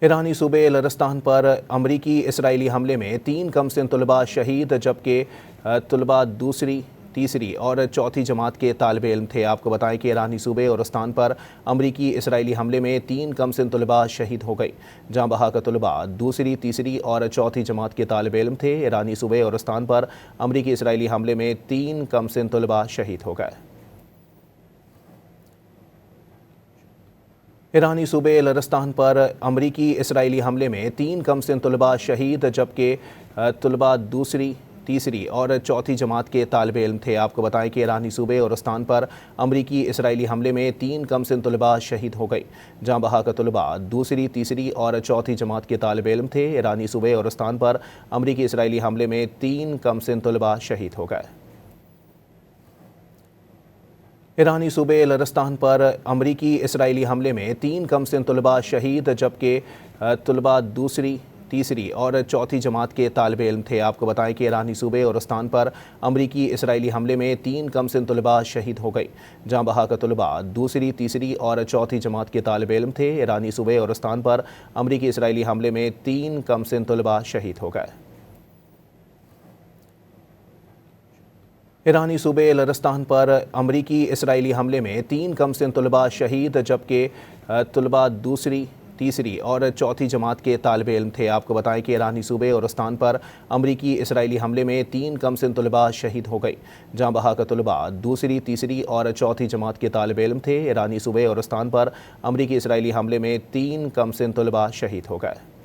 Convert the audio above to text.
ईरानी सूबे लरस्तान पर अमरीकी इसराइली हमले में 3 कमसिन तलबा शहीद, जबकि तलबा दूसरी, तीसरी और चौथी जमात के तालिब इल्म थे। आपको बताएं कि ईरानी सूबे और लरस्तान पर अमरीकी इसराइली हमले में 3 कमसिन तलबा शहीद हो गए। जहाँ बहाक तलबा दूसरी, तीसरी और चौथी जमात के तालिब इल्म थे। ईरानी सूबे और लरस्तान पर अमरीकी इसराइली हमले में 3 कमसिन तलबा शहीद हो गए। ईरानी सूबे लरस्तान पर अमरीकी इसराइली हमले में 3 कमसिन तलबा शहीद, जबकि तलबा दूसरी, तीसरी और चौथी जमात के तालिब इल्म थे। आपको बताएं कि ईरानी सूबे और लरस्तान पर अमरीकी इसराइली हमले में 3 कमसिन तलबा शहीद हो गए। जहाँ बहाक तलबा दूसरी, तीसरी और चौथी जमात के तालिब इल्म थे। ईरानी सूबे और लरस्तान पर अमरीकी इसराइली हमले में 3 कमसिन तलबा शहीद हो गए। ईरानी सूबे लरस्तान पर अमरीकी इसराइली हमले में 3 कमसिन तलबा शहीद, जबकि तलबा दूसरी, तीसरी और चौथी जमात के तालिब इल्म थे। आपको बताएं कि ईरानी सूबे और लरस्तान पर अमरीकी इसराइली हमले में 3 कमसिन तलबा शहीद हो गए। जहाँ बहाक तलबा दूसरी, तीसरी और चौथी जमात के तालिब इल्म थे। ईरानी सूबे और लरस्तान पर अमरीकी इसराइली हमले में 3 कमसिन तलबा शहीद हो गए। ईरानी सूबे लरस्तान पर अमरीकी इसराइली हमले में 3 कमसिन तलबा शहीद, जबकि तलबा दूसरी, तीसरी और चौथी जमात के तालिब इल्म थे। आपको बताएं कि ईरानी सूबे और लरस्तान पर अमरीकी इसराइली हमले में 3 कमसिन तलबा शहीद हो गए। जहाँ बहाक तलबा दूसरी, तीसरी और चौथी जमात के तालिब इल्म थे। ईरानी सूबे और लरस्तान पर अमरीकी इसराइली हमले में 3 कमसिन तलबा शहीद हो गए।